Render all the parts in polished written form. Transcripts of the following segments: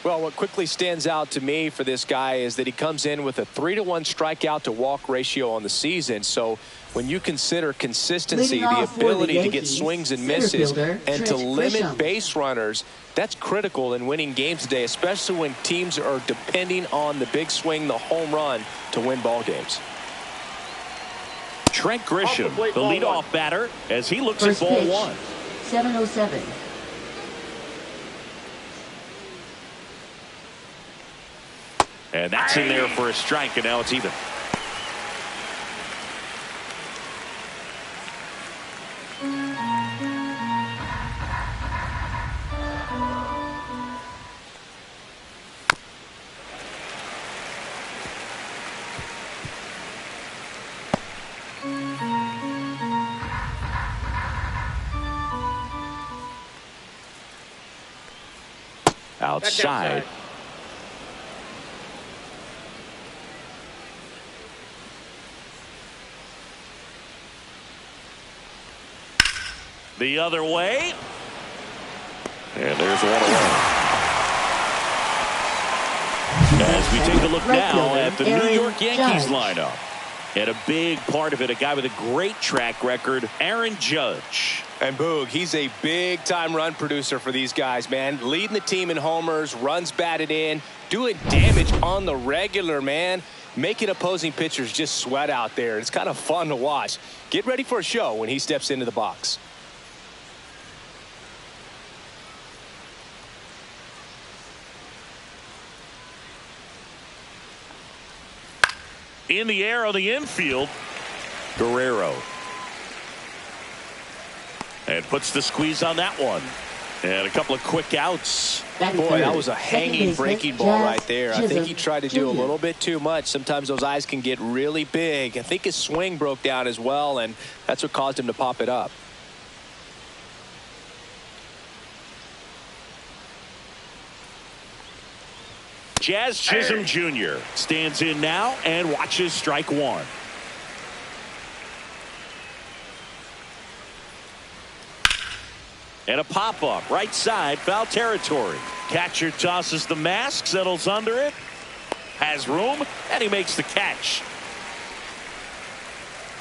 Well, what quickly stands out to me for this guy is that he comes in with a 3-to-1 strikeout to walk ratio on the season. So when you consider consistency, the ability to get swings and misses, and to limit base runners, that's critical in winning games today, especially when teams are depending on the big swing, the home run, to win ball games. Trent Grisham, the leadoff batter, as he looks at ball one. 707. And that's in there for a strike, and now it's even. Outside. The other way. And there's one away. As we take a look now at the New York Yankees lineup. And a big part of it, a guy with a great track record, Aaron Judge. And Boog, he's a big-time run producer for these guys, man. Leading the team in homers, runs batted in, doing damage on the regular, man. Making opposing pitchers just sweat out there. It's kind of fun to watch. Get ready for a show when he steps into the box. In the air on the infield, Guerrero. And puts the squeeze on that one. And a couple of quick outs. Boy, that was a hanging breaking ball right there. I think he tried to do a little bit too much. Sometimes those eyes can get really big. I think his swing broke down as well, and that's what caused him to pop it up. Jazz Chisholm Jr. stands in now and watches strike one. And a pop-up, right side, foul territory. Catcher tosses the mask, settles under it, has room, and he makes the catch.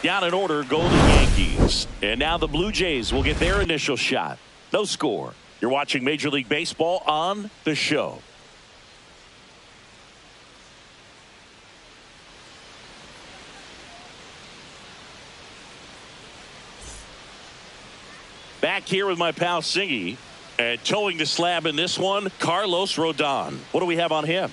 Down in order go the Yankees. And now the Blue Jays will get their initial shot. No score. You're watching Major League Baseball on The Show. Back here with my pal Singy, and towing the slab in this one, Carlos Rodon. What do we have on him?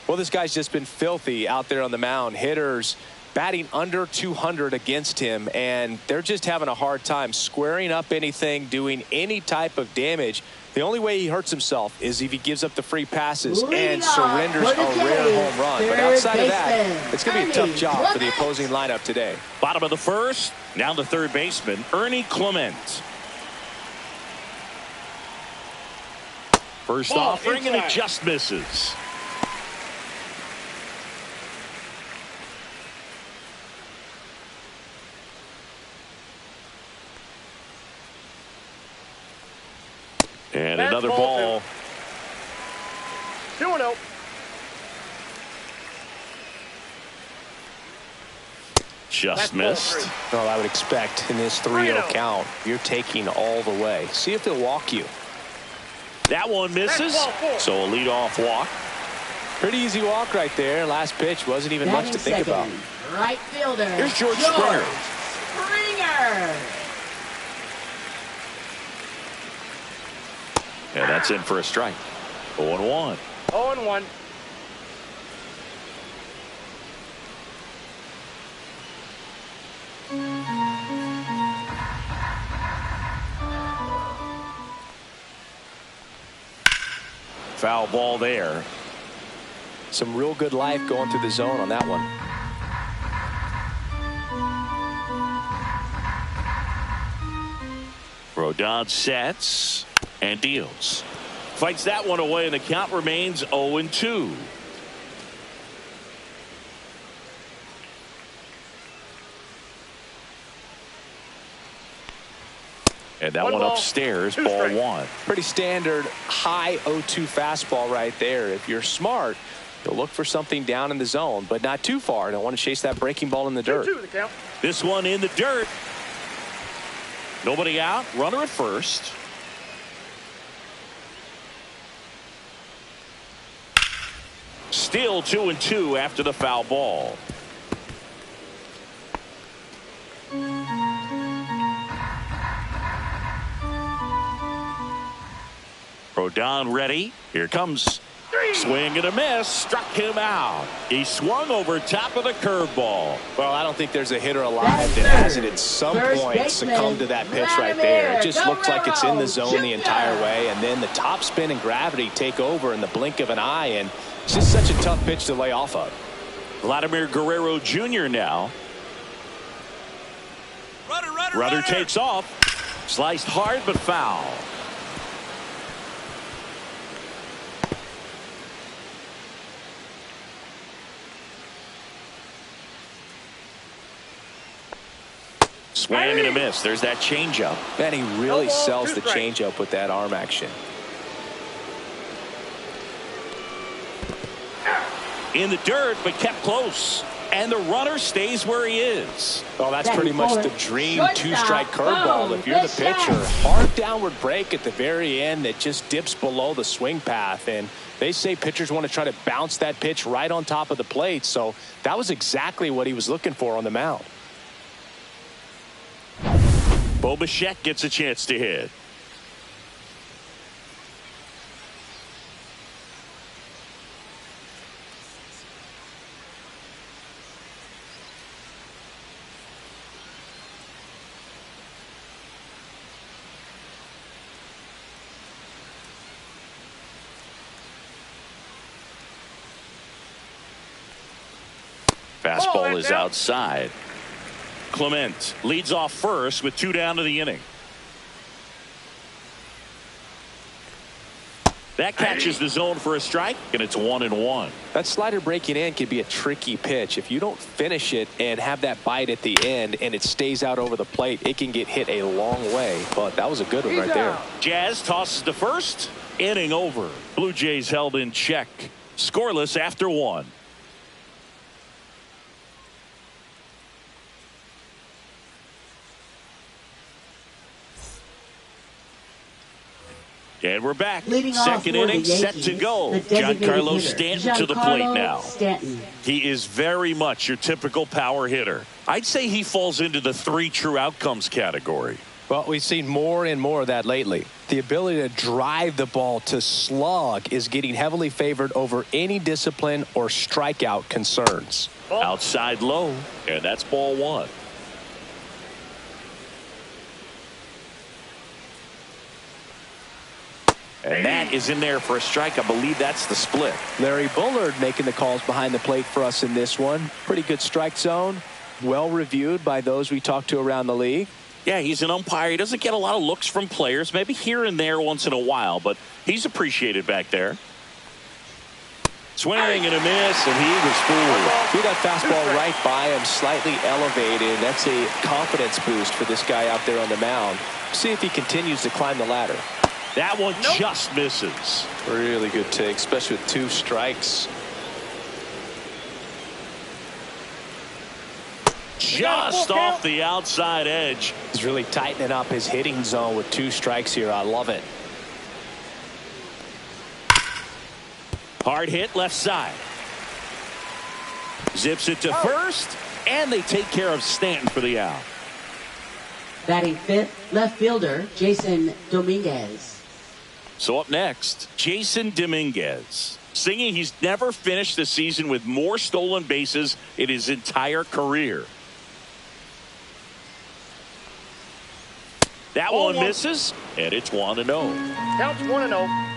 Well, this guy's just been filthy out there on the mound. Hitters batting under 200 against him, and they're just having a hard time squaring up anything, doing any type of damage. The only way he hurts himself is if he gives up the free passes and surrenders a rare home run. But outside of that, it's going to be a tough job for the opposing lineup today. Bottom of the first, now the third baseman, Ernie Clement. First offering, and it just misses. And another ball. 2-0. Just missed. Well, I would expect in this 3-0 count, you're taking all the way. See if they'll walk you. That one misses, so a leadoff walk. Pretty easy walk right there. Last pitch wasn't even much to think about. Right fielder. Here's George Springer. And that's in for a strike. 0-1. 0-1. Foul ball there. Some real good life going through the zone on that one. Rodon sets and deals. Fights that one away, and the count remains 0-2. And that one upstairs, ball one. Pretty standard high 0-2 fastball right there. If you're smart, you'll look for something down in the zone, but not too far. Don't want to chase that breaking ball in the dirt. This one in the dirt. Nobody out. Runner at first. Still 2-2 after the foul ball. Rodon ready. Here comes. Swing and a miss. Struck him out. He swung over top of the curveball. Well, I don't think there's a hitter alive that hasn't at some point succumbed to that pitch right there. It just looks like it's in the zone the entire way, and then the top spin and gravity take over in the blink of an eye, and it's just such a tough pitch to lay off of. Vladimir Guerrero Jr. now. Runner takes off. Sliced hard but foul. Swing and a miss. There's that changeup. And he really sells the changeup with that arm action. In the dirt, but kept close. And the runner stays where he is. Well, that's pretty much the dream two-strike curveball if you're the pitcher. Hard downward break at the very end that just dips below the swing path. And they say pitchers want to try to bounce that pitch right on top of the plate. So that was exactly what he was looking for on the mound. Bo Bichette gets a chance to hit. Fastball is outside. Clement leads off first with 2 down to the inning. That catches the zone for a strike, and it's 1-1. That slider breaking in can be a tricky pitch. If you don't finish it and have that bite at the end and it stays out over the plate, it can get hit a long way. But that was a good one right there. Jazz tosses to first. Inning over. Blue Jays held in check. Scoreless after 1. And we're back. Second inning set to go. Giancarlo Stanton to the plate now. He is very much your typical power hitter. I'd say he falls into the 3 true outcomes category. Well, we've seen more and more of that lately. The ability to drive the ball to slug is getting heavily favored over any discipline or strikeout concerns. Outside low, and that's ball 1. And that is in there for a strike. I believe that's the split. Larry Bullard making the calls behind the plate for us in this one. Pretty good strike zone. Well reviewed by those we talked to around the league. Yeah, he's an umpire. He doesn't get a lot of looks from players, maybe here and there once in a while, but he's appreciated back there. Swing and a miss, and he was fooled. Threw that fastball right by him, slightly elevated. That's a confidence boost for this guy out there on the mound. See if he continues to climb the ladder. That one just misses. Really good take, especially with 2 strikes. Just off the outside edge. He's really tightening up his hitting zone with 2 strikes here. I love it. Hard hit left side. Zips it to first, and they take care of Stanton for the out. Batting 5th, left fielder Jason Dominguez. So up next, Jason Dominguez, singing he's never finished the season with more stolen bases in his entire career. That one misses, and it's 1-0. Counts 1-0.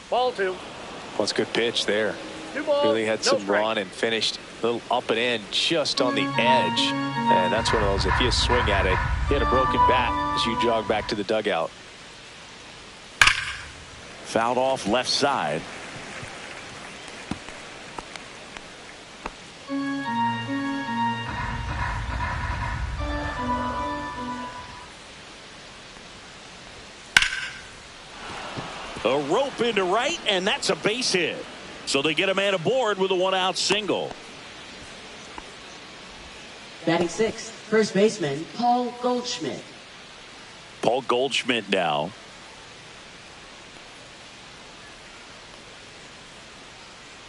Ball 2. Well, it's a good pitch there. 2 balls, really had some run and finished a little up and in just on the edge. And that's one of those, if you swing at it, hit a broken bat as you jog back to the dugout. Fouled off left side. A rope into right, and that's a base hit. So they get a man aboard with a one-out single. Batting sixth, first baseman Paul Goldschmidt. Paul Goldschmidt now.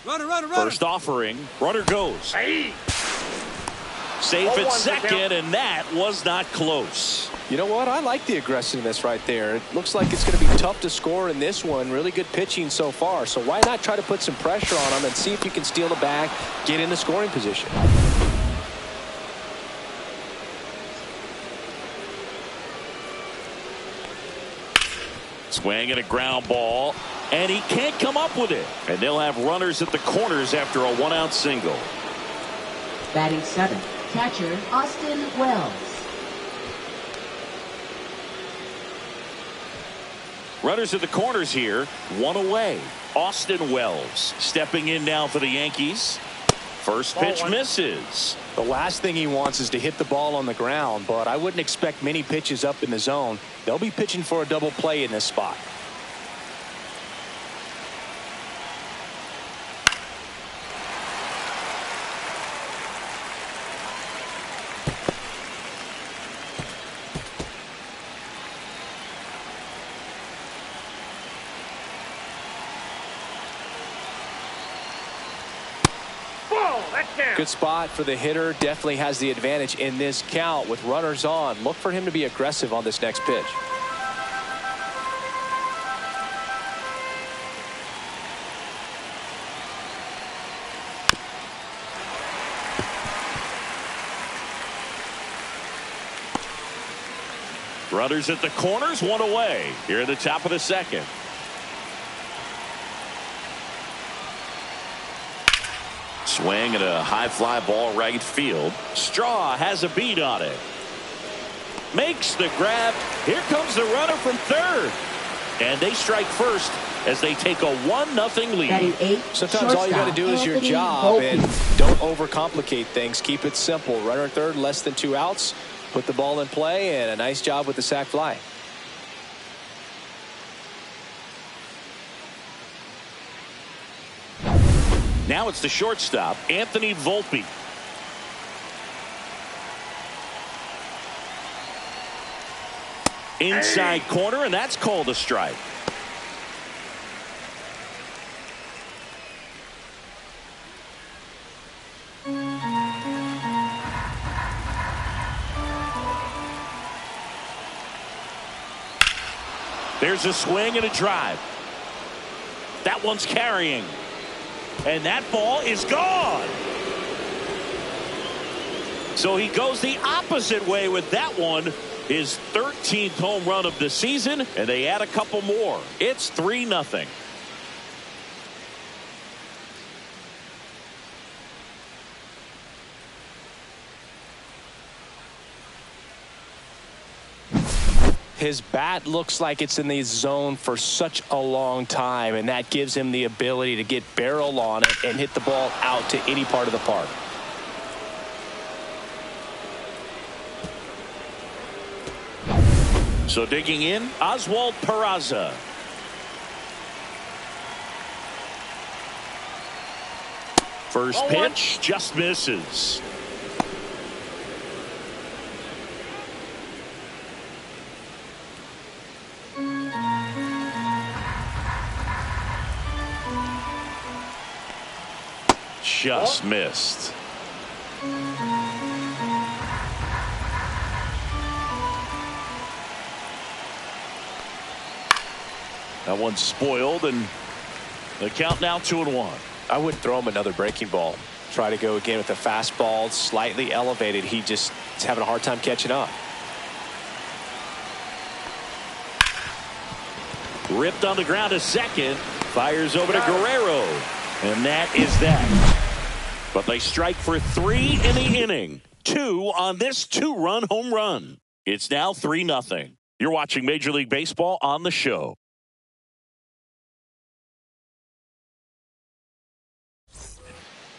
Runner. First offering. Runner goes. Hey. Safe at second, and that was not close. You know what? I like the aggressiveness right there. It looks like it's going to be tough to score in this one. Really good pitching so far. So why not try to put some pressure on them and see if you can steal the bag, get in the scoring position. Swing and a ground ball, and he can't come up with it. And they'll have runners at the corners after a one-out single. Batting seventh, catcher Austin Wells. Runners at the corners here, one away. Austin Wells stepping in now for the Yankees. First pitch misses. The last thing he wants is to hit the ball on the ground, but I wouldn't expect many pitches up in the zone. They'll be pitching for a double play in this spot. Good spot for the hitter. Definitely has the advantage in this count with runners on. Look for him to be aggressive on this next pitch. Runners at the corners, one away. Here at the top of the second. Swing and a high fly ball right field. Straw has a beat on it. Makes the grab. Here comes the runner from third. And they strike first as they take a 1-0 lead. Sometimes all you got to do is your job and don't overcomplicate things. Keep it simple. Runner at third, less than 2 outs. Put the ball in play, and a nice job with the sac fly. Now it's the shortstop, Anthony Volpe. Inside corner, and that's called a strike. There's a swing and a drive. That one's carrying. And that ball is gone. So he goes the opposite way with that one. His 13th home run of the season, and they add a couple more. It's 3-0. His bat looks like it's in the zone for such a long time, and that gives him the ability to get barrel on it and hit the ball out to any part of the park. So digging in, Oswald Peraza. First pitch just misses. Just missed. That one's spoiled, and the count now 2-1. I wouldn't throw him another breaking ball. Try to go again with a fastball, slightly elevated. He just is having a hard time catching up. Ripped on the ground to second. Fires over to Guerrero. And that is that. But they strike for 3 in the inning. 2 on this 2-run home run. It's now 3-0. You're watching Major League Baseball on the show.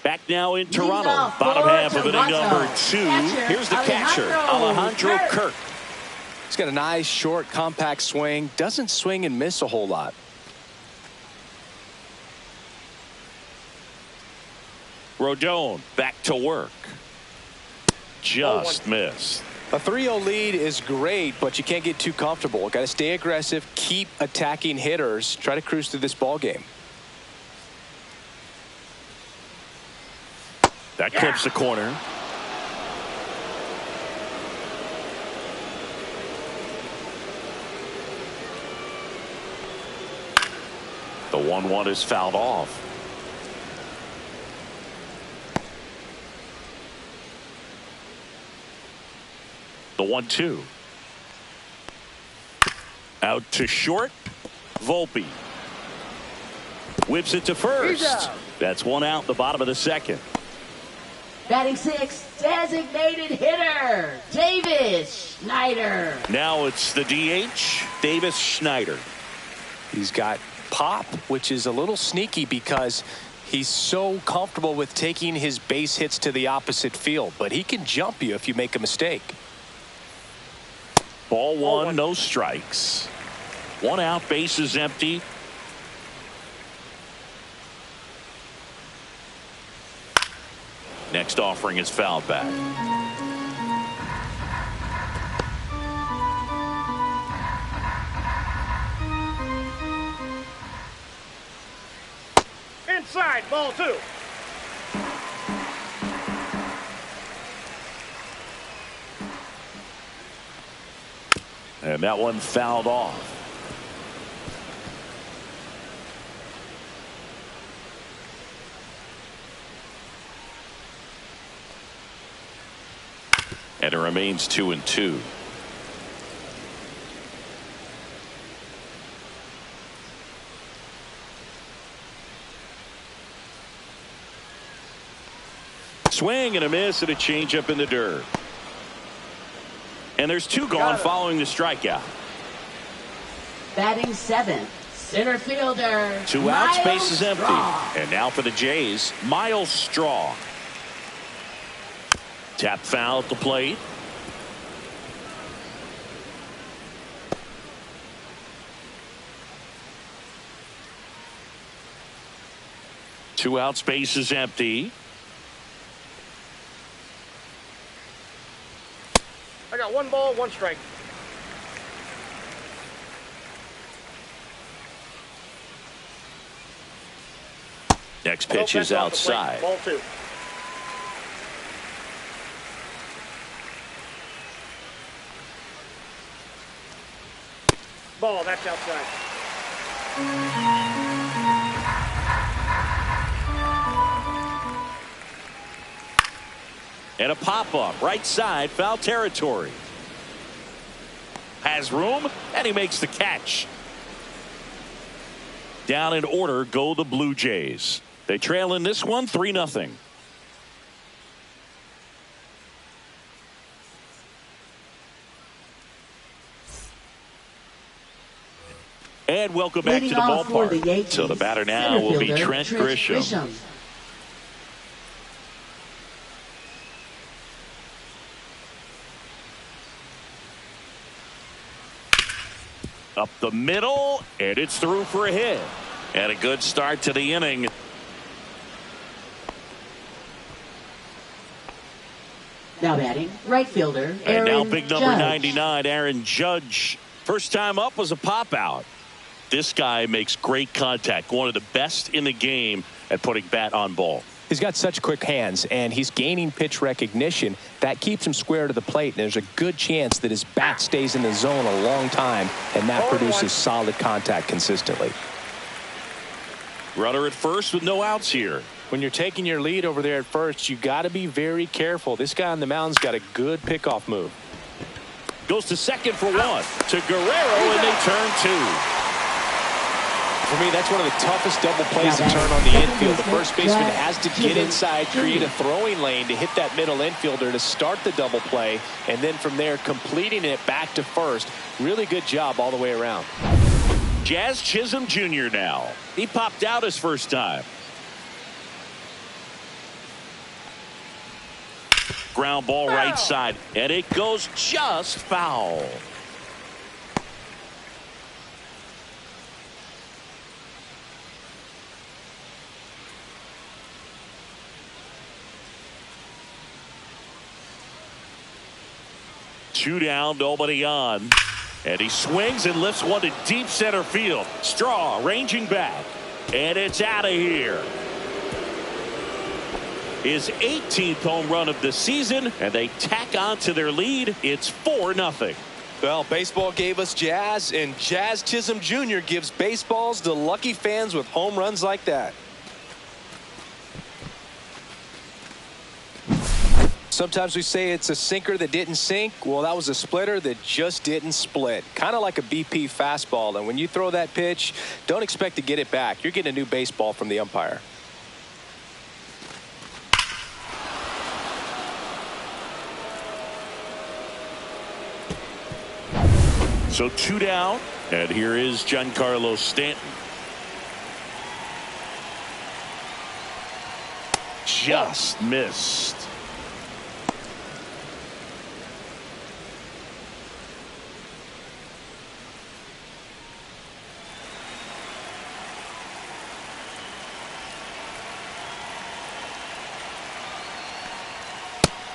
Back now in Toronto. Bottom half of inning number 2. Here's the catcher, Alejandro Kirk. He's got a nice, short, compact swing. Doesn't swing and miss a whole lot. Rodon back to work. Just missed. A 3-0 lead is great, but you can't get too comfortable. Got to stay aggressive, keep attacking hitters, try to cruise through this ball game. That clips the corner. The 1-1 is fouled off. The 1-2. Out to short. Volpe. Whips it to first. That's one out in the bottom of the second. Batting 6, designated hitter, Davis Schneider. Now it's the DH, Davis Schneider. He's got pop, which is a little sneaky because he's so comfortable with taking his base hits to the opposite field, but he can jump you if you make a mistake. Ball one, no strikes. One out, base is empty. Next offering is fouled back. Inside, ball 2. And that one fouled off. And it remains 2-2. Swing and a miss and a changeup in the dirt. And there's 2 gone following the strikeout. Batting 7, center fielder. 2 outs, Miles base is empty. Straw. And now for the Jays, Miles Straw. Tap foul at the plate. Two outs, base is empty. I got 1 ball, 1 strike. Next pitch is outside. Ball 2. Ball, that's outside. And a pop-up, right side, foul territory. Has room, and he makes the catch. Down in order go the Blue Jays. They trail in this one 3-0. And welcome back to the ballpark. So the batter now will be Trent Grisham. Up the middle, and it's through for a hit. And a good start to the inning. Now batting, right fielder, And Aaron now big number Judge. 99, Aaron Judge. First time up was a pop out. This guy makes great contact. One of the best in the game at putting bat on ball. He's got such quick hands, and he's gaining pitch recognition. That keeps him square to the plate, and there's a good chance that his bat stays in the zone a long time, and that produces solid contact consistently. Runner at first with no outs here. When you're taking your lead over there at first, you got to be very careful. This guy on the mound's got a good pickoff move. Goes to second for 1. To Guerrero, and they turn 2. For me, that's one of the toughest double plays to turn on the infield. The first baseman has to get inside, create a throwing lane to hit that middle infielder to start the double play, and then from there completing it back to first. Really good job all the way around. Jazz Chisholm Jr. now. He popped out his first time. Ground ball right side, and it goes just foul. 2 down, nobody on. And he swings and lifts one to deep center field. Straw ranging back. And it's out of here. His 18th home run of the season, and they tack on to their lead. It's 4-0. Well, baseball gave us Jazz, and Jazz Chisholm Jr. gives baseballs to lucky fans with home runs like that. Sometimes we say it's a sinker that didn't sink. Well, that was a splitter that just didn't split. Kind of like a BP fastball. And when you throw that pitch, don't expect to get it back. You're getting a new baseball from the umpire. So 2 down, and here is Giancarlo Stanton. Just missed.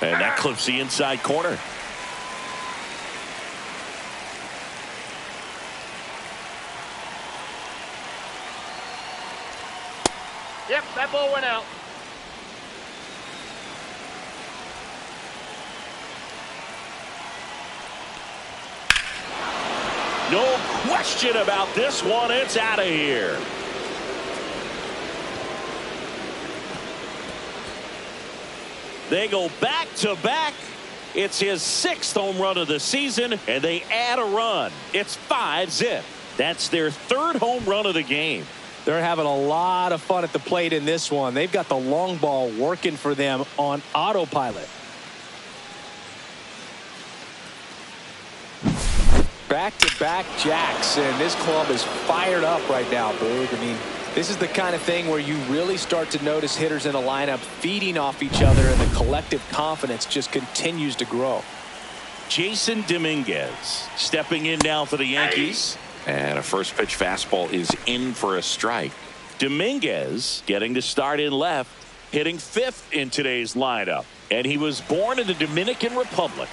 And that clips the inside corner. Yep, that ball went out. No question about this one. It's out of here. They go back to back. It's his 6th home run of the season, and they add a run. It's 5-zip. That's their 3rd home run of the game. They're having a lot of fun at the plate in this one. They've got the long ball working for them on autopilot. Back-to-back jacks, and this club is fired up right now, Boog. I mean, this is the kind of thing where you really start to notice hitters in a lineup feeding off each other, and the collective confidence just continues to grow. Jason Dominguez stepping in now for the Yankees. And a first pitch fastball is in for a strike. Dominguez getting to start in left, hitting 5th in today's lineup. And he was born in the Dominican Republic.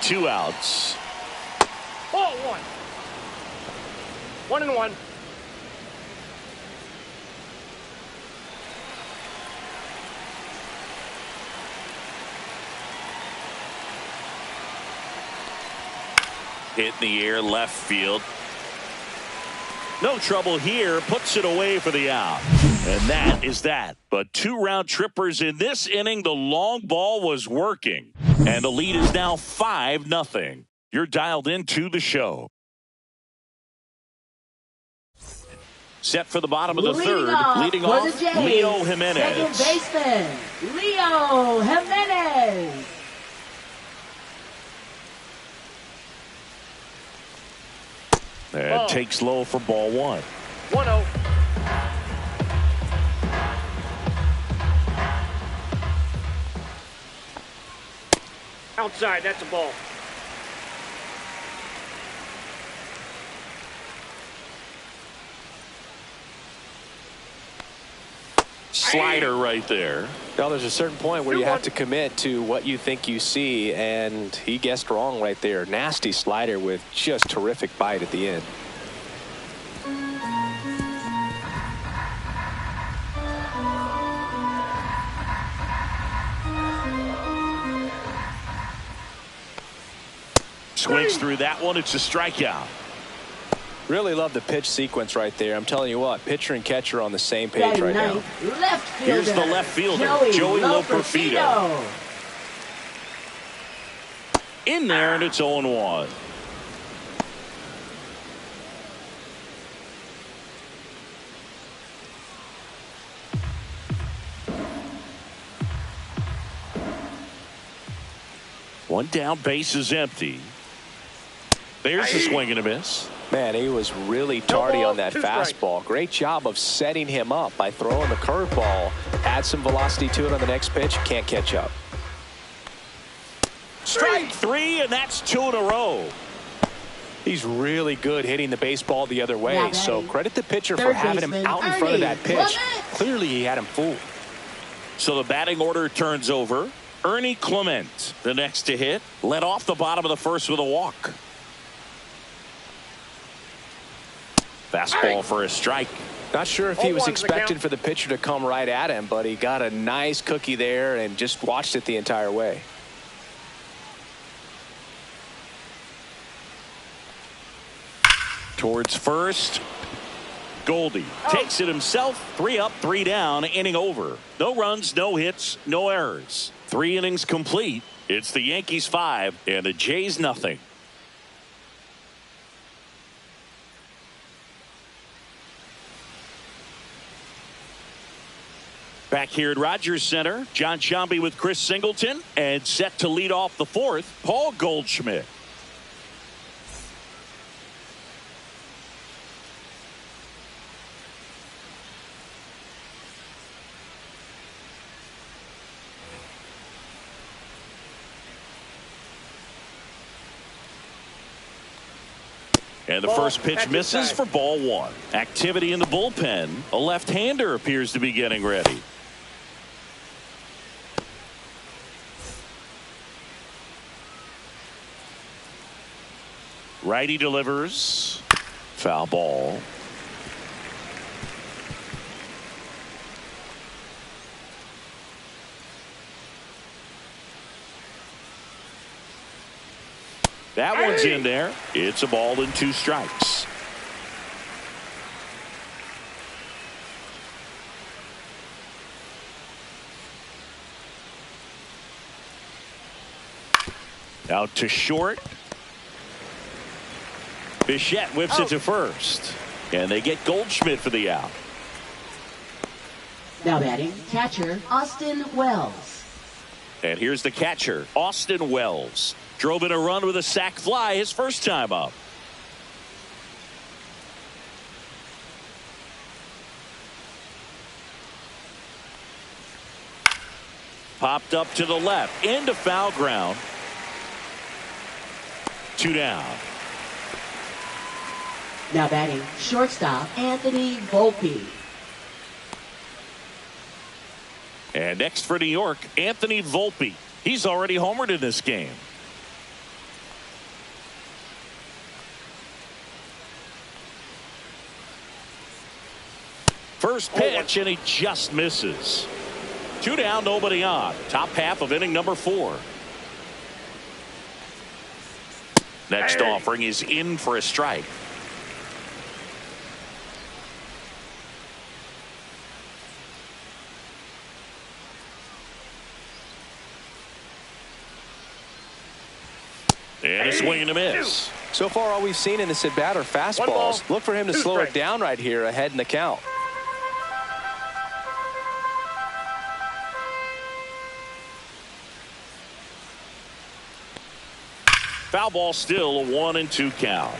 2 outs. Ball 1. 1-1. Hit in the air left field. No trouble here. Puts it away for the out. And that is that. But 2 round trippers in this inning. The long ball was working. And the lead is now 5-0. You're dialed into the show. Set for the bottom of the third. Leading off, Leo Jimenez. Second baseman, Leo Jimenez. And takes low for ball 1. 1-0. Outside, that's a ball. Slider right there. Well, there's a certain point where you have to commit to what you think you see, and he guessed wrong right there. Nasty slider with just terrific bite at the end. Swings through that one. It's a strikeout. Really love the pitch sequence right there. I'm telling you what, pitcher and catcher on the same page right now. Left fielder, here's the left fielder, Joey Loperfido. In there, and it's 0-1. One down, base is empty. There's a swing and a miss. Man, he was really tardy on that fastball. Great job of setting him up by throwing the curveball. Add some velocity to it on the next pitch. Can't catch up. Strike 3, and that's 2 in a row. He's really good hitting the baseball the other way. So credit the pitcher for having him out in front of that pitch. Clearly he had him fooled. So the batting order turns over. Ernie Clement, the next to hit, led off the bottom of the first with a walk. Fastball for a strike. Not sure if he was expecting for the pitcher to come right at him, but he got a nice cookie there and just watched it the entire way. Towards first. Goldie takes it himself. 3 up, 3 down, inning over. No runs, no hits, no errors. 3 innings complete. It's the Yankees 5 and the Jays nothing. Back here at Rogers Center, John Sciambi with Chris Singleton, and set to lead off the 4th, Paul Goldschmidt. And the first pitch misses for ball 1. Activity in the bullpen. A left-hander appears to be getting ready. Righty delivers. Foul ball. That one's in there. It's a ball and 2 strikes. Out to short. Bichette whips it to first. And they get Goldschmidt for the out. Now batting, catcher, Austin Wells. And here's the catcher, Austin Wells. Drove in a run with a sac fly his first time up. Popped up to the left, into foul ground. 2 down. Now batting, shortstop, Anthony Volpe. And next for New York, Anthony Volpe. He's already homered in this game. First pitch, and he just misses. 2 down, nobody on. Top half of inning number 4. Next offering is in for a strike. And a swing and a miss. So far, all we've seen in this at bat are fastballs. Look for him to slow it down right here ahead in the count. Foul ball, still a 1-2 count.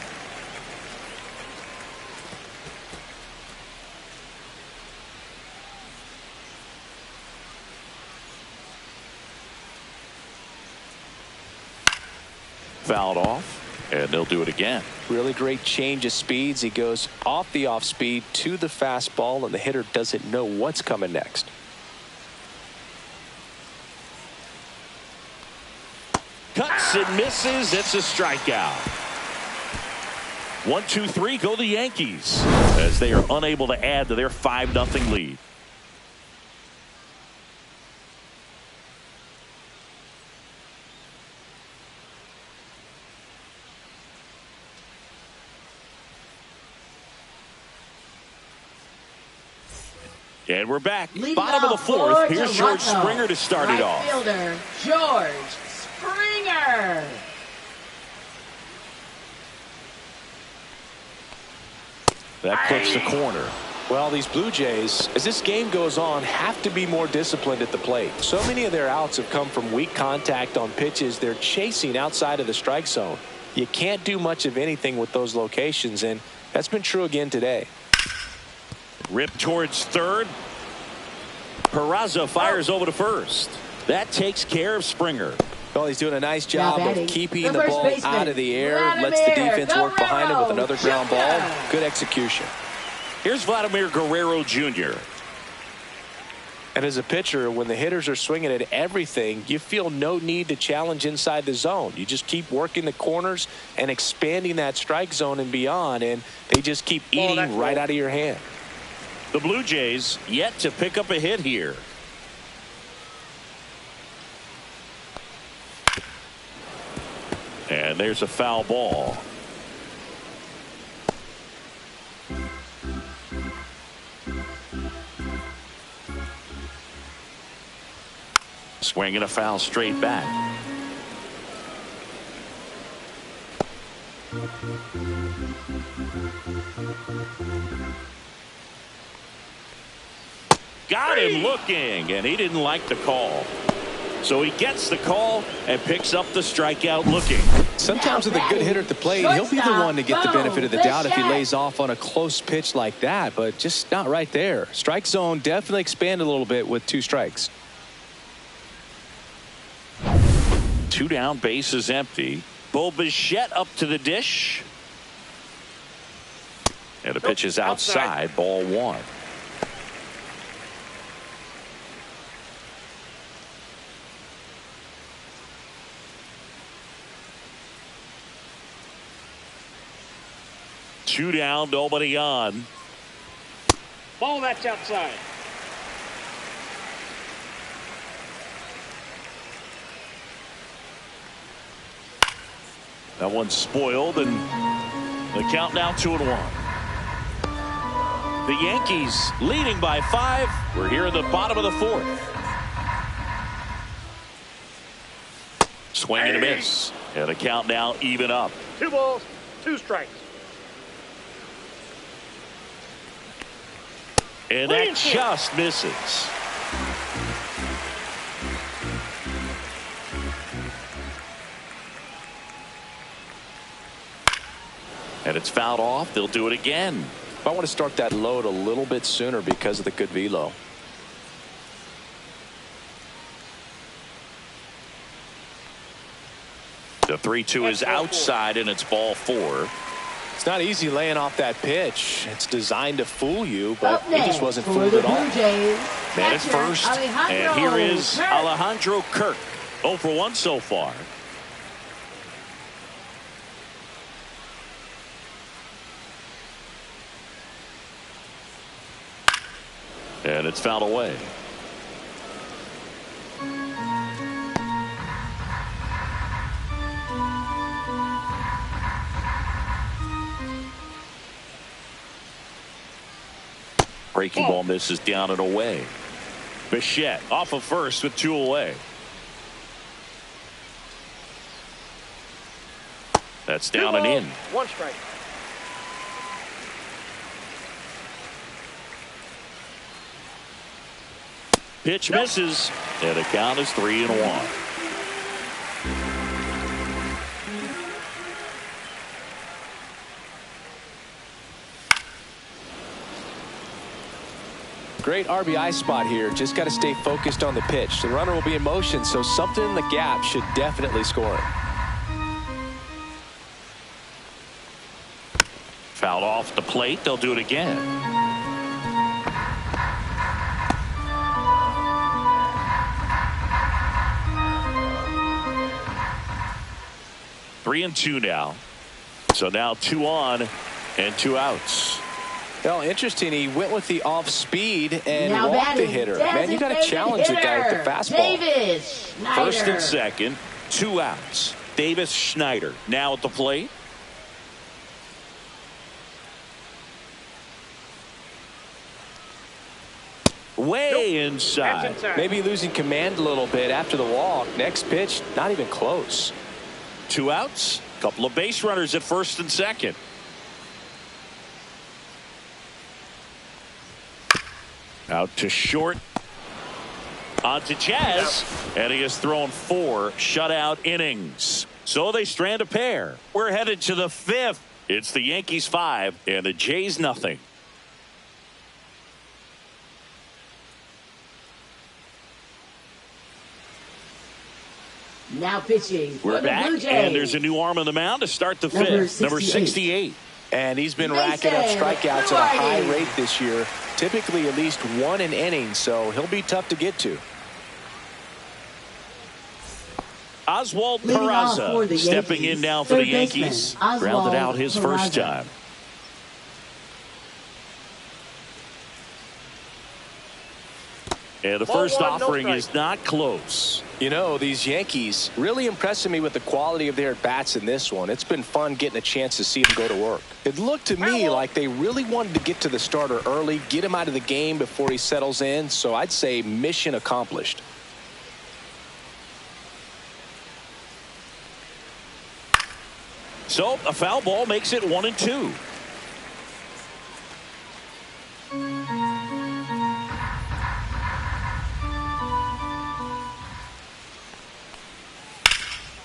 Fouled off, and they'll do it again. Really great change of speeds. He goes off the off speed to the fastball, and the hitter doesn't know what's coming next. Cuts and misses. It's a strikeout. 1-2-3 go the Yankees as they are unable to add to their 5-0 lead. And we're back. Bottom of the 4th. Here's George Springer to start it off. Fielder George Springer. That clips the corner. Well, these Blue Jays, as this game goes on, have to be more disciplined at the plate. So many of their outs have come from weak contact on pitches they're chasing outside of the strike zone. You can't do much of anything with those locations, and that's been true again today. Rip towards third. Peraza fires over to first. That takes care of Springer. Well, he's doing a nice job of keeping the ball out of the air. Lets the defense work behind him with another ground ball. Good execution. Here's Vladimir Guerrero Jr. And as a pitcher, when the hitters are swinging at everything, you feel no need to challenge inside the zone. You just keep working the corners and expanding that strike zone and beyond, and they just keep eating right out of your hand. The Blue Jays yet to pick up a hit here. And there's a foul ball. Swing and a foul straight back. Got him looking, and he didn't like the call. So he gets the call and picks up the strikeout looking. Sometimes with a good hitter at the plate, he'll be the one to get the benefit of the doubt if he lays off on a close pitch like that, but just not right there. Strike zone definitely expanded a little bit with 2 strikes. 2 down, base is empty. Bo Bichette up to the dish. And the pitch is outside, ball 1. Two down, nobody on. Ball, that's outside. That one's spoiled, and the count now 2-1. The Yankees leading by 5. We're here in the bottom of the 4th. Swing and a miss. And the count now even up. 2 balls, 2 strikes. And that just misses. And it's fouled off. They'll do it again. I want to start that load a little bit sooner because of the good velo. The 3-2 is outside, and it's ball 4. It's not easy laying off that pitch. It's designed to fool you, but he just wasn't fooled at all. Man at first, and here is Alejandro Kirk. 0 for 1 so far. And it's fouled away. Breaking ball misses down and away. Bichette off of first with 2 away. That's down and in. 1 strike. Pitch misses, and the count is 3-1. Great RBI spot here. Just got to stay focused on the pitch. The runner will be in motion, so something in the gap should definitely score him. Fouled off the plate. They'll do it again. Three and 2 now. So now 2 on and 2 outs. Well, interesting. He went with the off speed and walked the hitter. Man, you got to challenge the guy with the fastball. First and second, 2 outs. Davis Schneider now at the plate. Way inside. Maybe losing command a little bit after the walk. Next pitch, not even close. 2 outs. Couple of base runners at first and second. Out to short. On to Jazz. And he has thrown 4 shutout innings. So they strand a pair. We're headed to the 5th. It's the Yankees 5 and the Jays nothing. Now pitching. We're back, and there's a new arm on the mound to start the 5th. Number 68. And he's been racking up strikeouts at a high rate this year. typically at least one an inning, so he'll be tough to get to. Oswald Leading off for Peraza the stepping Yankees, in now for the third baseman, Yankees. Oswald Grounded out his first Peraza. time. And the first offering is not close. You know, these Yankees really impressing me with the quality of their bats in this one. It's been fun getting a chance to see them go to work. It looked to me like they really wanted to get to the starter early, get him out of the game before he settles in. So I'd say mission accomplished. So a foul ball makes it 1-2.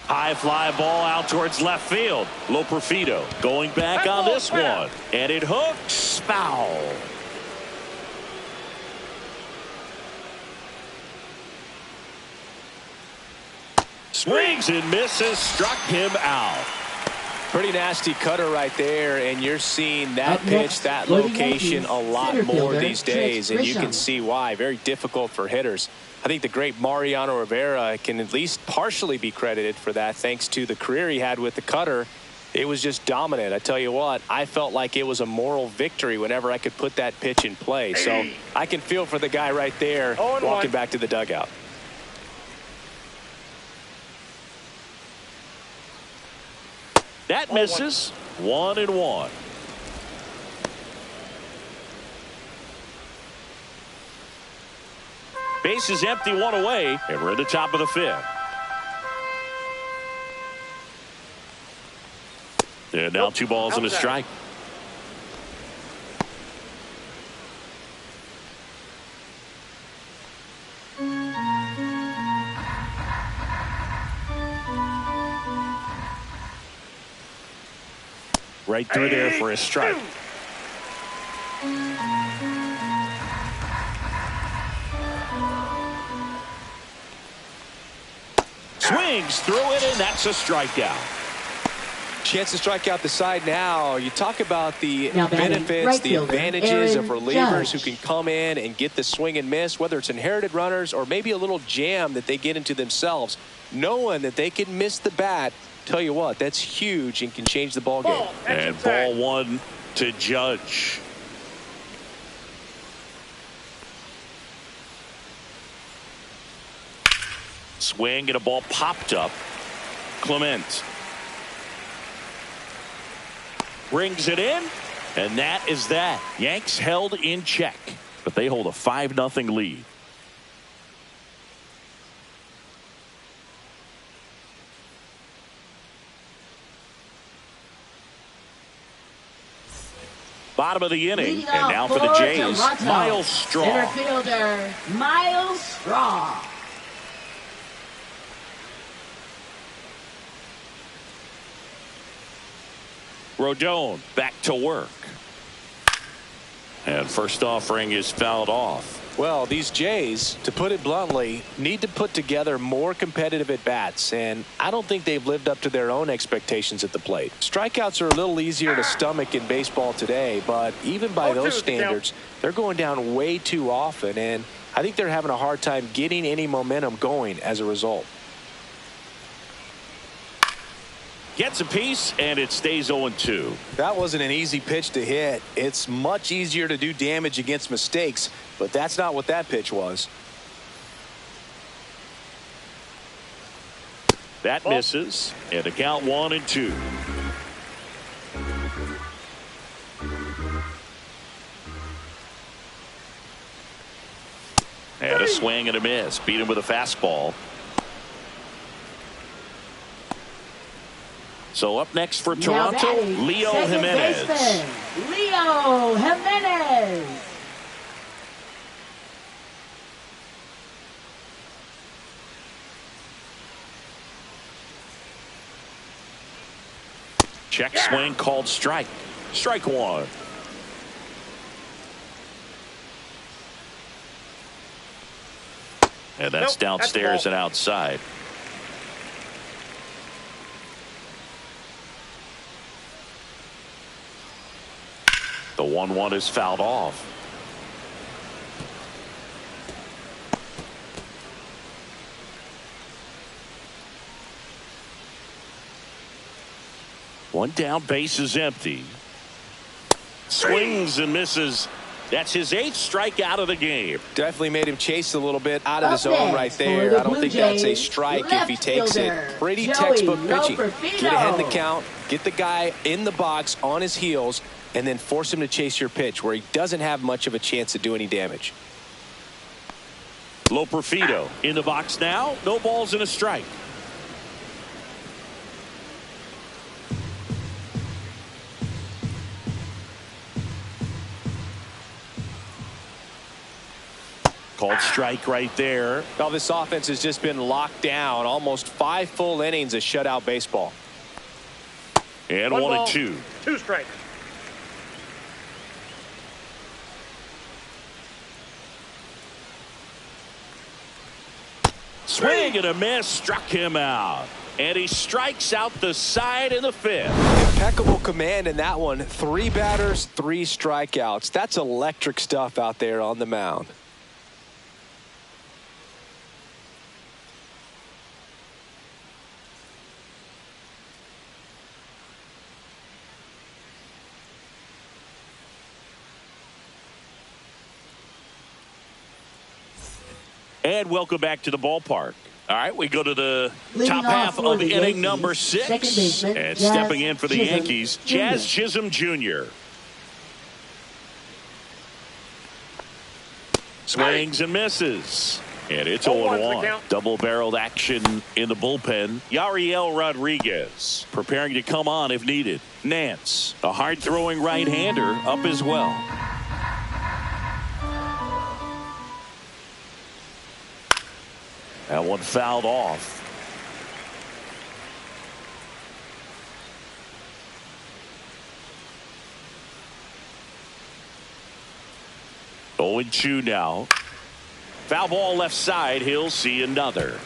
High fly ball out towards left field. Loperfido going back on this one. And it hooks foul. Swings and misses. Struck him out. Pretty nasty cutter right there, and you're seeing that pitch, next, that for the location Yankees, a lot center more fielder, these days, and you Grisham. can see why. Very difficult for hitters. I think the great Mariano Rivera can at least partially be credited for that, thanks to the career he had with the cutter. It was just dominant. I tell you what, I felt like it was a moral victory whenever I could put that pitch in play. So I can feel for the guy right there walking back to the dugout. That misses. 1-1. Base is empty, one away, and we're at the top of the fifth. And now 2 balls and a strike. Right through there for a strike. Swings through it, and that's a strikeout. Chance to strike out the side now. You talk about the Now batting, benefits, right the fielder, advantages of Aaron relievers Judge. who can come in and get the swing and miss, whether it's inherited runners or maybe a little jam that they get into themselves. Knowing that they can miss the bat, tell you what, that's huge and can change the ball game. And ball 1 to Judge. Swing and a ball popped up. Clement brings it in, and that is that. Yanks held in check, but they hold a 5-0 lead. Bottom of the inning, Leading and now off for the Jays, Toronto, Miles center Straw. fielder, Miles Straw. Rodon back to work. And first offering is fouled off. Well, these Jays, to put it bluntly, need to put together more competitive at-bats, and I don't think they've lived up to their own expectations at the plate. Strikeouts are a little easier to stomach in baseball today, but even by those standards, they're going down way too often, and I think they're having a hard time getting any momentum going as a result. Gets a piece, and it stays 0-2. That wasn't an easy pitch to hit. It's much easier to do damage against mistakes, but that's not what that pitch was. That misses, and the count 1-2. And a swing and a miss. Beat him with a fastball. So up next for Toronto, batting, Leo second Jimenez. baseman, Leo Jimenez. Check swing called strike. Strike 1. And that's downstairs and outside. The 1-1 is fouled off. One down, base is empty. Swings and misses. That's his 8th strikeout of the game. Definitely made him chase a little bit out of the zone right there. I don't think that's a strike if he takes it. Pretty textbook pitching. Get ahead in the count, get the guy in the box on his heels, and then force him to chase your pitch where he doesn't have much of a chance to do any damage. Loperfido in the box now. No balls and a strike. Called strike right there. Well, this offense has just been locked down. Almost 5 full innings of shutout baseball. And 1-2. 2 strikes. Swing and a miss. Struck him out. And he strikes out the side in the 5th. Impeccable command in that one. 3 batters, 3 strikeouts. That's electric stuff out there on the mound. And welcome back to the ballpark. All right, we go to the top half of inning number 6. And stepping in for the Yankees, Jazz Chisholm Jr. Swings and misses. And it's 0-1. Double-barreled action in the bullpen. Yariel Rodriguez preparing to come on if needed. Nance, a hard-throwing right-hander, up as well. That one fouled off. Oh, 0-2 now. Foul ball left side. He'll see another.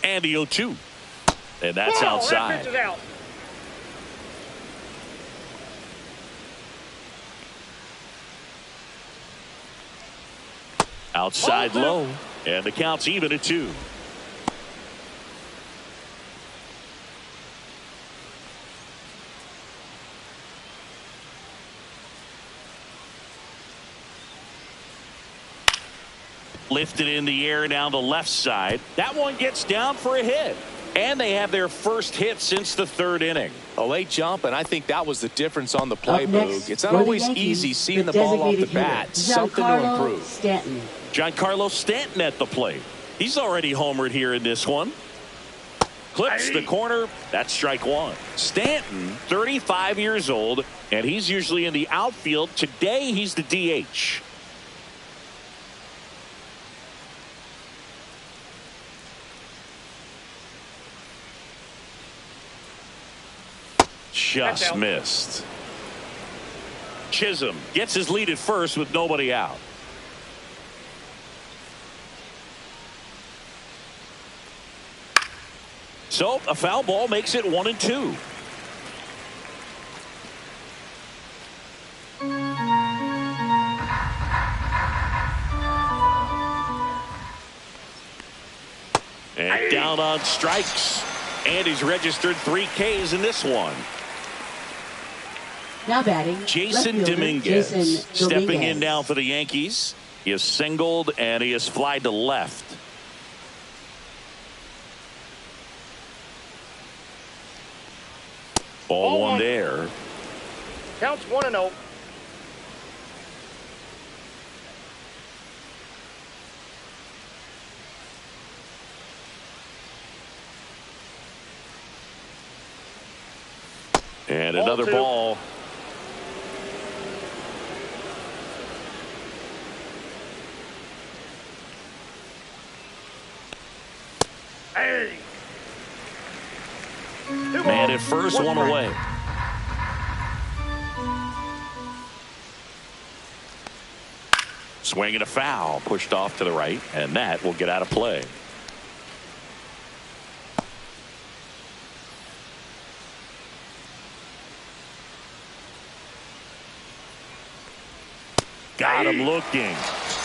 And the 0-2. And that's outside. That out. Outside low, and the count's even at 2. Lifted in the air down the left side. That one gets down for a hit. And they have their first hit since the 3rd inning. A late jump, and I think that was the difference on the play, Boog. It's not always easy seeing the ball off the bat. Something to improve. Giancarlo Stanton at the plate. He's already homered here in this one. Clips the corner. That's strike 1. Stanton, 35 years old, and he's usually in the outfield. Today, he's the DH. Just missed. Chisholm gets his lead at first with nobody out. So a foul ball makes it 1-2. And down on strikes. And he's registered 3 Ks in this one. Now batting, Jason Dominguez stepping in now for the Yankees. He has singled and he has flied to left. Ball 1 there. Counts 1-0. And another ball. Hey. Man at first, 1 away. Swing and a foul, pushed off to the right, and that will get out of play. Got him looking.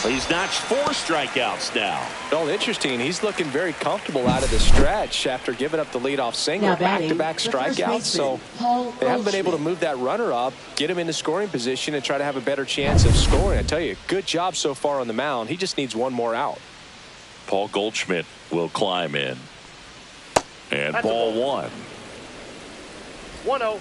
He's notched 4 strikeouts now. Well, interesting. He's looking very comfortable out of the stretch after giving up the leadoff single. Back-to-back strikeouts. So they haven't been able to move that runner up, get him into scoring position, and try to have a better chance of scoring. I tell you, good job so far on the mound. He just needs one more out. Paul Goldschmidt will climb in. And That's ball 1. 1-0.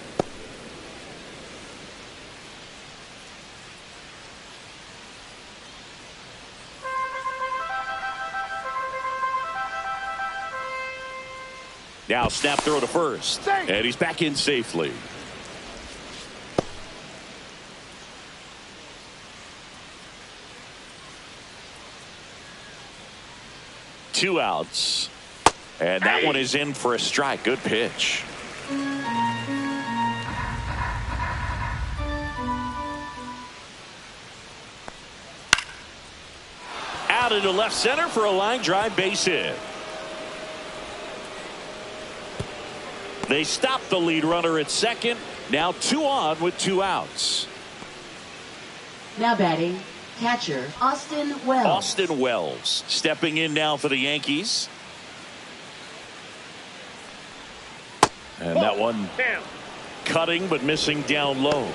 Now snap throw to first. And he's back in safely. Two outs. And that one is in for a strike. Good pitch. Out into left center for a line drive base hit. They stop the lead runner at second. Now 2 on with 2 outs. Now batting, catcher Austin Wells. Austin Wells stepping in now for the Yankees. And that one cutting but missing down low.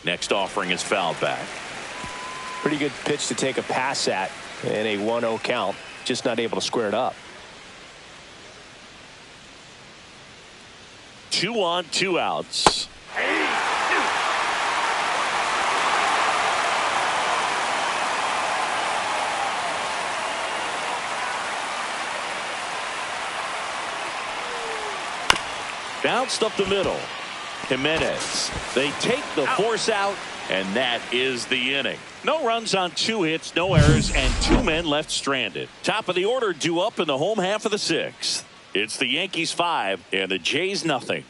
Next offering is fouled back. Pretty good pitch to take a pass at in a 1-0 count. Just not able to square it up. 2 on, 2 outs. Bounced up the middle. Jimenez. They take the force out, and that is the inning. No runs on 2 hits, no errors, and 2 men left stranded. Top of the order due up in the home half of the 6th. It's the Yankees 5 and the Jays nothing.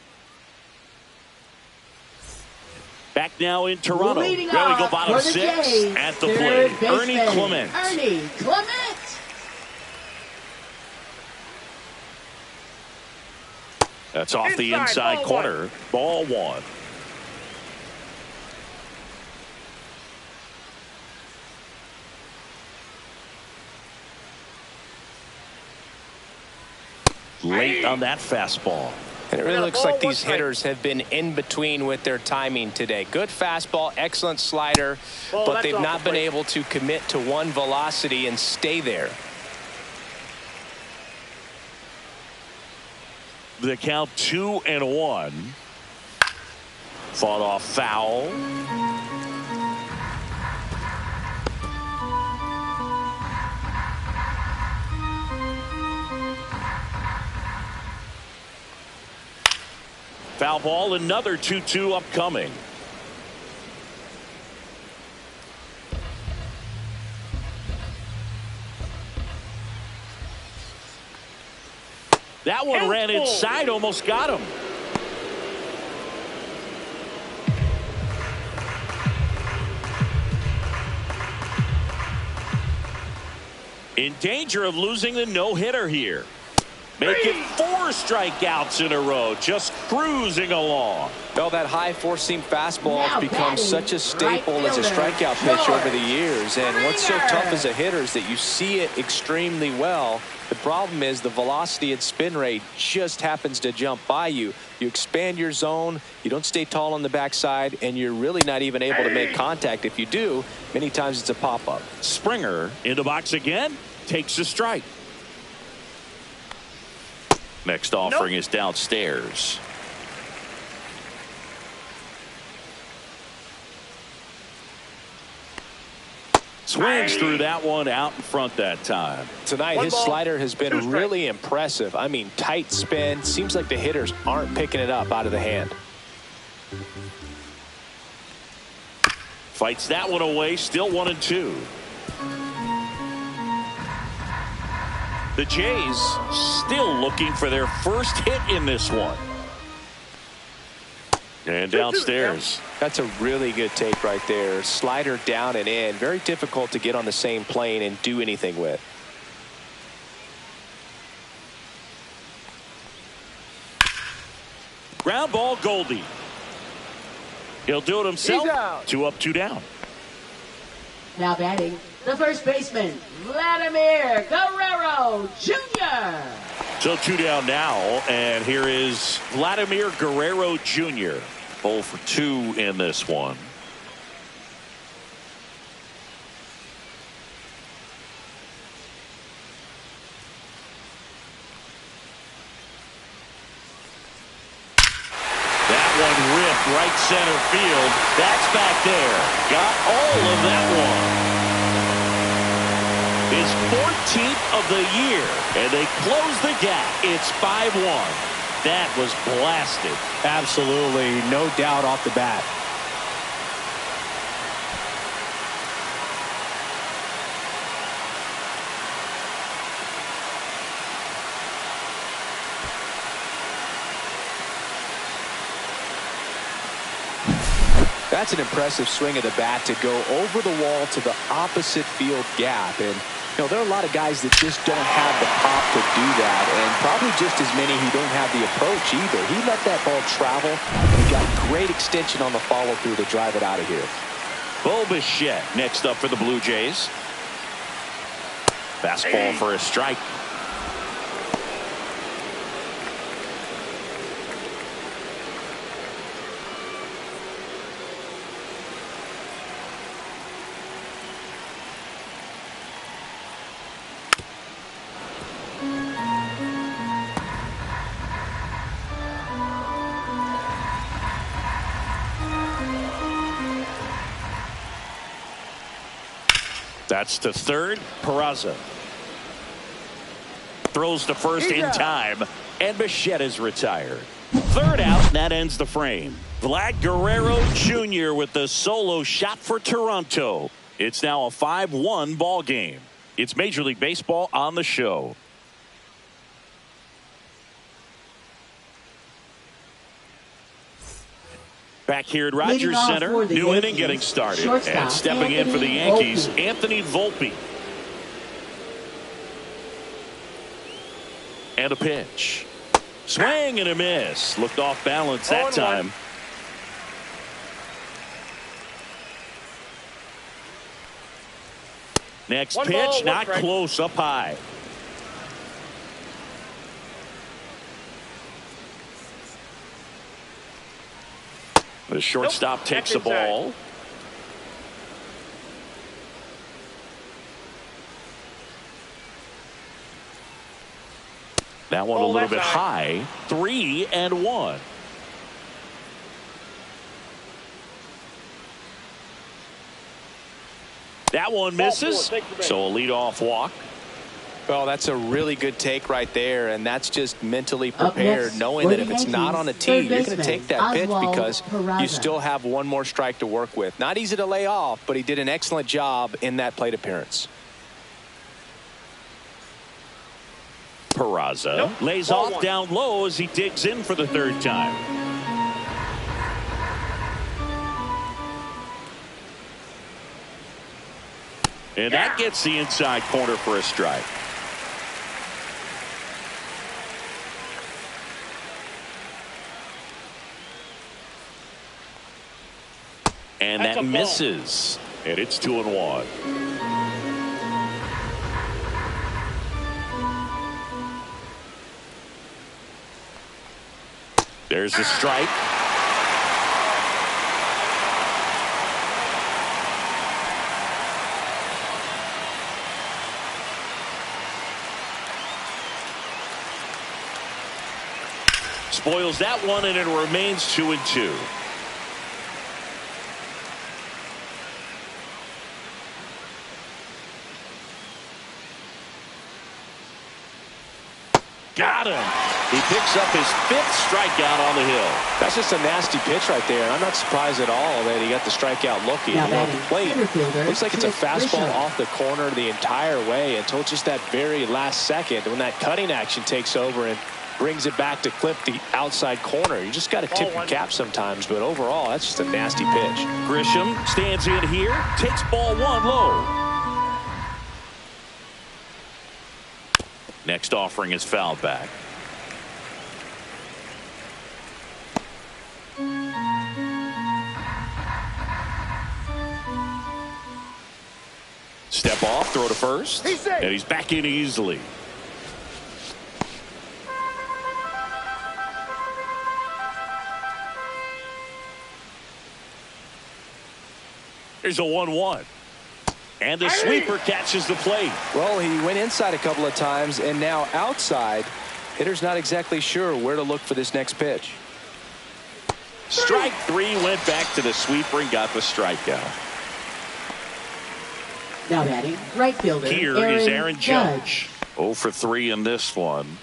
Back now in Toronto. There we go, bottom 6 at the plate. Ernie Clement. Ernie Clement. That's off the inside corner. Ball 1. Late on that fastball. And it really looks like these hitters have been in between with their timing today. Good fastball, excellent slider, but they've not been able to commit to one velocity and stay there. The count 2-1. Fought off foul. Foul ball, another 2-2 upcoming. That one ran inside, almost got him. In danger of losing the no-hitter here. Make it 4 strikeouts in a row, just cruising along. Well, that high four-seam fastball has become such a staple as a strikeout pitch over the years. And what's so tough as a hitter is that you see it extremely well. The problem is the velocity and spin rate just happens to jump by you. You expand your zone, you don't stay tall on the backside, and you're really not even able to make contact. If you do, many times it's a pop-up. Springer in the box again, takes a strike. Next offering is downstairs. Swings through that one, out in front that time. Tonight, his slider has been really impressive. I mean, tight spin. Seems like the hitters aren't picking it up out of the hand. Fights that one away, still 1-2. The Jays still looking for their first hit in this one. And downstairs. That's a really good take right there. Slider down and in. Very difficult to get on the same plane and do anything with. Ground ball, Goldie. He'll do it himself. 2 up, 2 down. Now batting, the first baseman, Vladimir Guerrero Jr. So 2 down now, and here is Vladimir Guerrero Jr. 0 for 2 in this one. Right center field. That's back there. Got all of that one. His 14th of the year. And they close the gap. It's 5-1. That was blasted. Absolutely. No doubt off the bat. That's an impressive swing of the bat to go over the wall to the opposite field gap. And, you know, there are a lot of guys that just don't have the pop to do that, and probably just as many who don't have the approach either. He let that ball travel, and he got great extension on the follow-through to drive it out of here. Bo Bichette next up for the Blue Jays. Fastball for a strike. That's to third. Peraza throws to first in time, and Bichette is retired. Third out, and that ends the frame. Vlad Guerrero Jr. with the solo shot for Toronto. It's now a 5-1 ball game. It's Major League Baseball on the show. Back here at Rogers Center, new inning getting started. And stepping in for the Yankees, Anthony Volpe. And a pitch. Swing and a miss. Looked off balance that time. Next pitch, not close, up high. The shortstop takes the ball. That one a little bit high. 3-1. That one misses. So a leadoff walk. Well, that's a really good take right there, and that's just mentally prepared, knowing that if it's not on a tee, you're going to take that pitch because you still have one more strike to work with. Not easy to lay off, but he did an excellent job in that plate appearance. Peraza lays off down low as he digs in for the third time. And that gets the inside corner for a strike. And that misses. And it's 2-1. There's a strike. Spoils that one, and it remains 2-2. Got him. He picks up his 5th strikeout on the hill. That's just a nasty pitch right there, and I'm not surprised at all that he got the strikeout looking. You know, the plate looks like it's a fastball off the corner the entire way until just that very last second when that cutting action takes over and brings it back to clip the outside corner. You just got to tip your cap sometimes, but overall, that's just a nasty pitch. Grisham stands in here, takes ball 1 low. Next offering is fouled back. tip off, throw to first, and he's back in easily. Here's a 1-1. And the sweeper catches the plate. Well, he went inside a couple of times and now outside. Hitter's not exactly sure where to look for this next pitch. Strike three, went back to the sweeper and got the strikeout. Now batting, right fielder. Here is Aaron Judge. 0 for 3 in this one.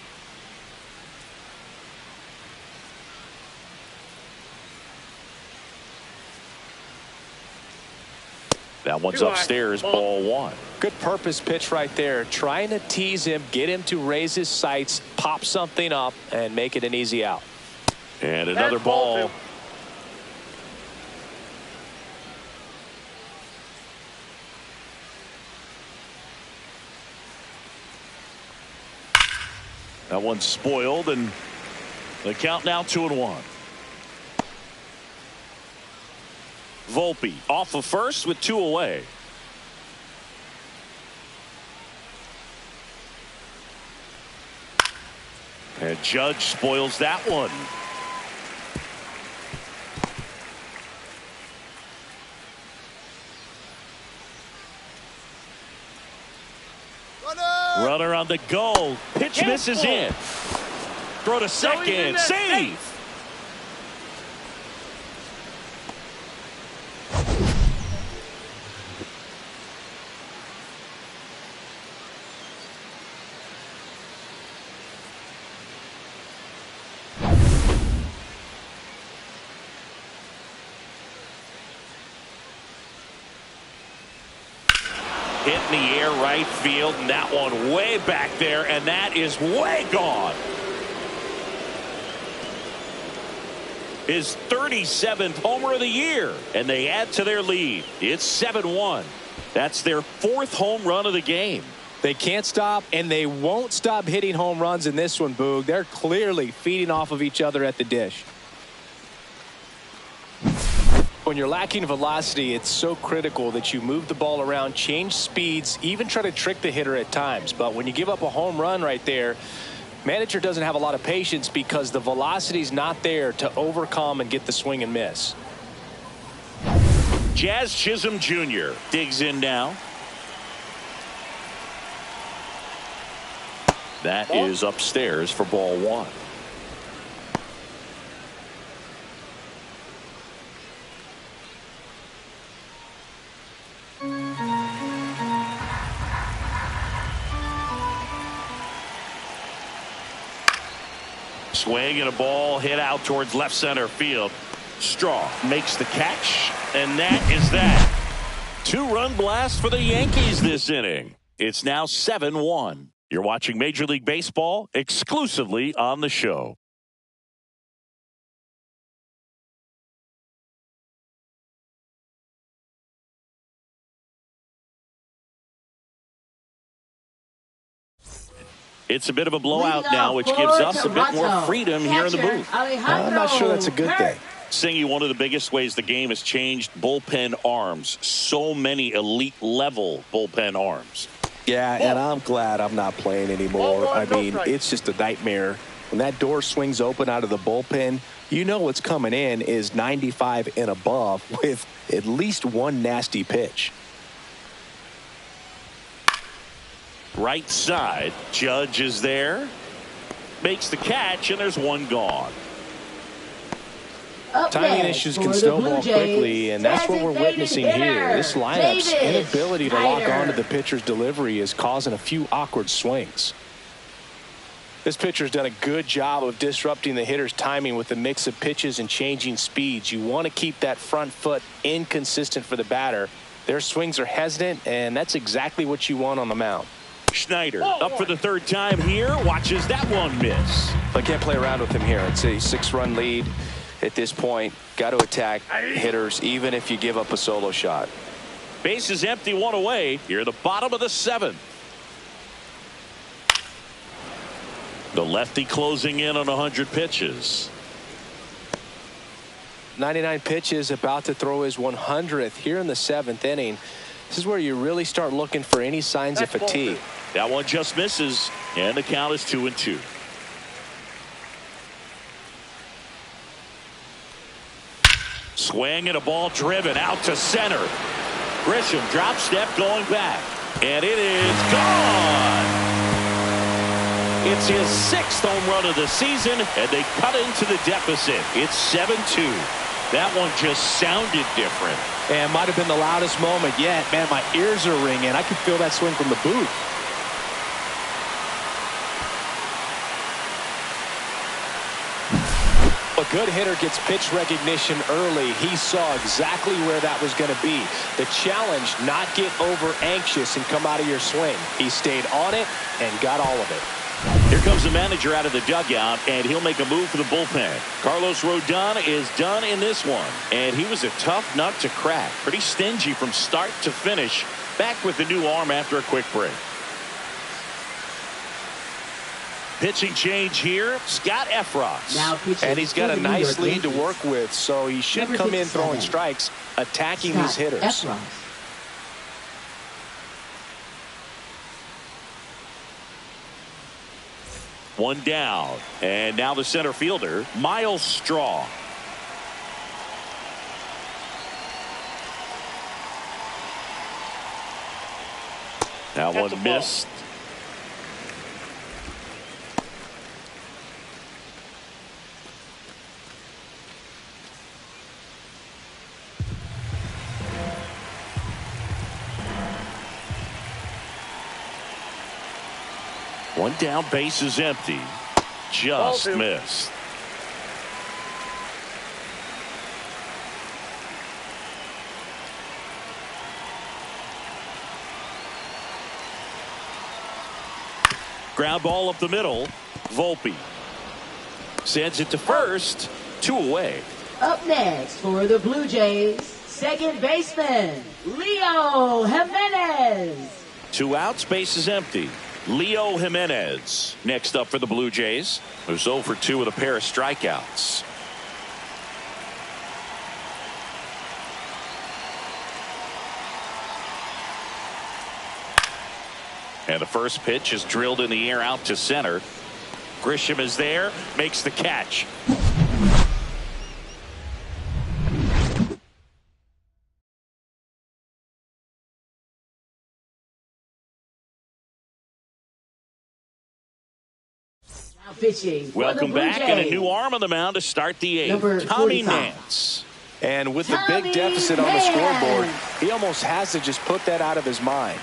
That one's upstairs, ball 1. Good purpose pitch right there. Trying to tease him, get him to raise his sights, pop something up, and make it an easy out. And another ball. That one's spoiled, and the count now 2-1. Volpe off of first with 2 away. And Judge spoils that one. Runner on the go. Pitch misses in. Throw to second. Save. Hit in the air right field, and that one way back there, and that is way gone. His 37th homer of the year, and they add to their lead. It's 7-1. That's their 4th home run of the game. They can't stop, and they won't stop hitting home runs in this one, Boog. They're clearly feeding off of each other at the dish. When you're lacking velocity, it's so critical that you move the ball around, change speeds, even try to trick the hitter at times. But when you give up a home run right there, manager doesn't have a lot of patience because the velocity's not there to overcome and get the swing and miss. Jazz Chisholm Jr. digs in now. That is upstairs for ball 1. Swing and a ball hit out towards left center field. Straw makes the catch, and that is that. 2-run blast for the Yankees this inning. It's now 7-1. You're watching Major League Baseball exclusively on the show. It's a bit of a blowout now, which gives us a bit more freedom here in the booth. I'm not sure that's a good thing. Singy, one of the biggest ways the game has changed, bullpen arms. So many elite level bullpen arms. Yeah, and I'm glad I'm not playing anymore. I mean, it's just a nightmare. When that door swings open out of the bullpen, you know what's coming in is 95 and above with at least one nasty pitch. Right side, Judge is there, makes the catch, and there's one gone. Timing issues can snowball quickly, and that's what we're witnessing here. This lineup's inability to lock onto the pitcher's delivery is causing a few awkward swings. This pitcher's done a good job of disrupting the hitter's timing with a mix of pitches and changing speeds. You want to keep that front foot inconsistent for the batter. Their swings are hesitant, and that's exactly what you want on the mound. Schneider up for the 3rd time here, watches that one miss. I can't play around with him here. It's a 6-run lead at this point. Got to attack hitters even if you give up a solo shot. Base is empty, 1 away. Here at the bottom of the 7th. The lefty closing in on 100 pitches. 99 pitches, about to throw his 100th here in the 7th inning. This is where you really start looking for any signs of fatigue. That one just misses, and the count is 2-2. Swing and a ball driven out to center. Grisham drop step going back, and it is gone. It's his 6th home run of the season, and they cut into the deficit. It's 7-2. That one just sounded different. And might have been the loudest moment yet. Man, my ears are ringing. I could feel that swing from the booth. A good hitter gets pitch recognition early. He saw exactly where that was going to be. The challenge, not get over anxious and come out of your swing. He stayed on it and got all of it. Here comes the manager out of the dugout, and he'll make a move for the bullpen. Carlos Rodon is done in this one, and he was a tough nut to crack. Pretty stingy from start to finish. Back with the new arm after a quick break. Pitching change here, Scott Efros. And he's got a nice lead to work with, so he should come in throwing strikes, attacking these hitters. Efros. One down, and now the center fielder, Miles Straw. That one missed. One down, base is empty. Just missed. Ground ball up the middle. Volpe sends it to first. 2 away. Up next for the Blue Jays, second baseman, Leo Jimenez. 2 outs, base is empty. Leo Jimenez next up for the Blue Jays, who's 0 for 2 with a pair of strikeouts. And the first pitch is drilled in the air out to center. Grisham is there, makes the catch. Pitching. Welcome back, and a new arm on the mound to start the 8th. Tommy Nance. And with the big deficit on the scoreboard, he almost has to just put that out of his mind.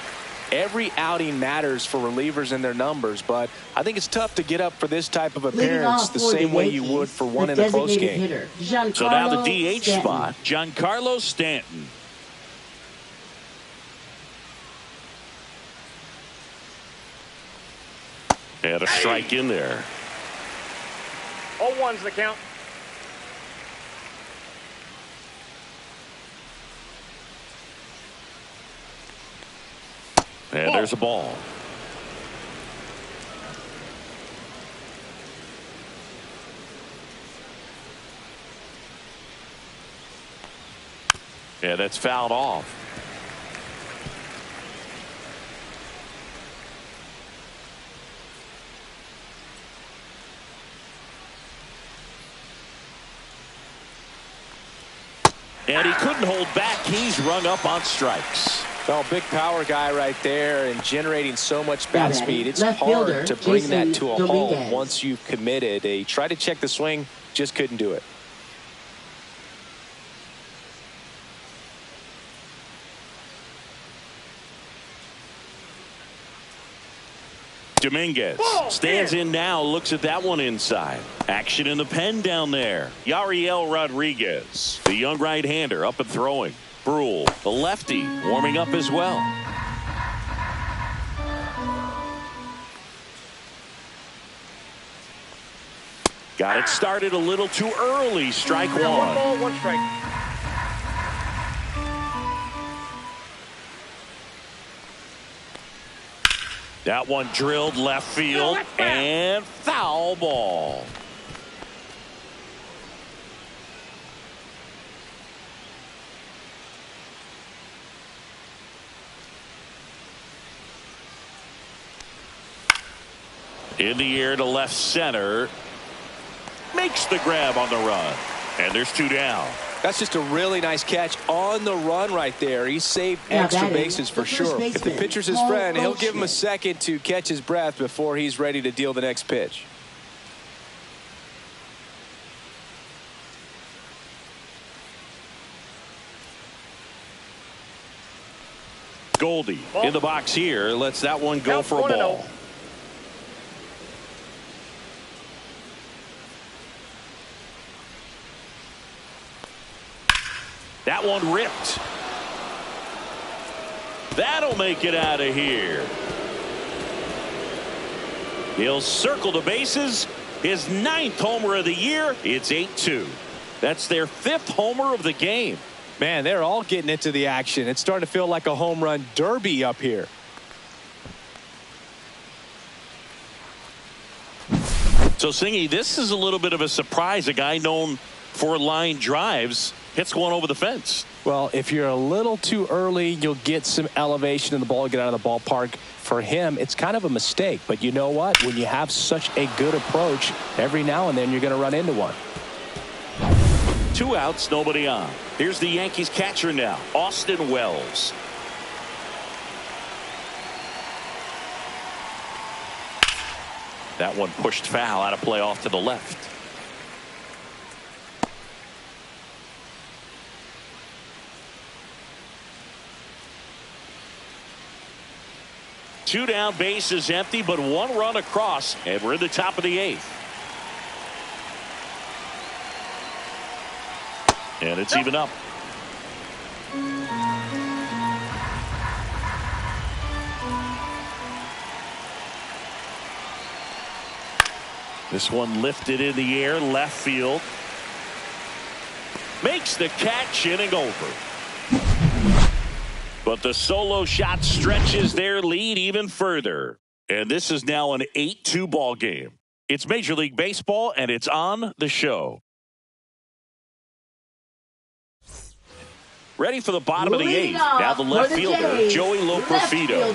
Every outing matters for relievers and their numbers, but I think it's tough to get up for this type of appearance the same way you would for one in a close game. So now the DH spot, Giancarlo Stanton. And a strike in there. 0-1's the count. And there's a ball. And that's fouled off. And he couldn't hold back. He's rung up on strikes. Well, big power guy right there and generating so much bat speed. It's hard to bring that to a halt once you've committed. They tried to check the swing, just couldn't do it. Dominguez stands in now, looks at that one inside. Action in the pen down there. Yariel Rodriguez, the young right-hander, up and throwing. Brule, the lefty, warming up as well. Got it started a little too early. Strike 1. 1 ball, 1 strike. That one drilled left field and foul ball. In the air to left center. Makes the grab on the run. And there's 2 down. That's just a really nice catch on the run right there. He saved extra bases for sure. If the pitcher's his friend, he'll give him a second to catch his breath before he's ready to deal the next pitch. Goldie in the box here. Lets that one go for a ball. That one ripped. That'll make it out of here. He'll circle the bases. His 9th homer of the year. It's 8-2. That's their 5th homer of the game. Man, they're all getting into the action. It's starting to feel like a home run derby up here. So, Singy, this is a little bit of a surprise. A guy known for line drives hits one over the fence. Well, if you're a little too early, you'll get some elevation in the ball, get out of the ballpark. For him, it's kind of a mistake. But you know what? When you have such a good approach, every now and then you're going to run into one. 2 outs, nobody on. Here's the Yankees catcher now, Austin Wells. That one pushed foul, out of play off to the left. Two down, bases empty, but 1 run across, and we're in the top of the 8th. And it's even up. This one lifted in the air, left field. Makes the catch, inning over. But the solo shot stretches their lead even further. And this is now an 8-2 ball game. It's Major League Baseball, and it's on the show. Ready for the bottom of the 8th. Now the left fielder, Joey Loperfido.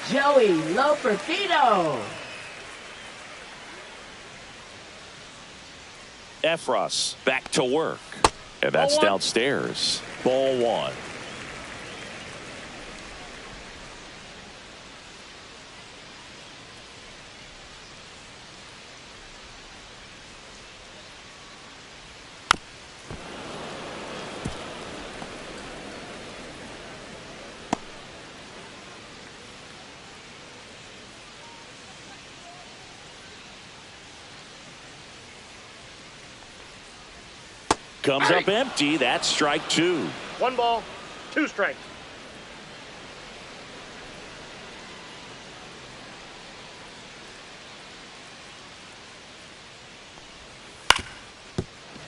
Joey Loperfido. Efros back to work. And that's downstairs. Ball 1. Comes up empty. That's strike 2. 1 ball, 2 strikes.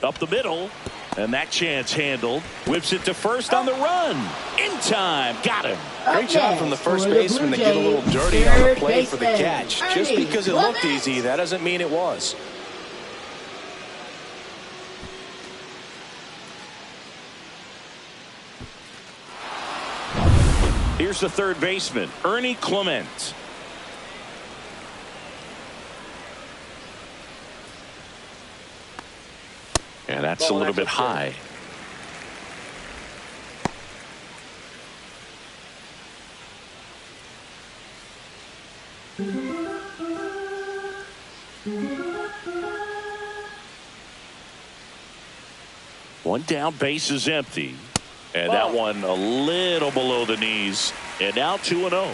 Up the middle. And that chance handled. Whips it to first on the run. In time. Got him. Great job from the first baseman to get a little dirty on the play for the catch. Just because it looked easy, that doesn't mean it was. Here's the third baseman, Ernie Clement. And that's a little bit high. One down, base is empty. And that one a little below the knees. And now 2-0.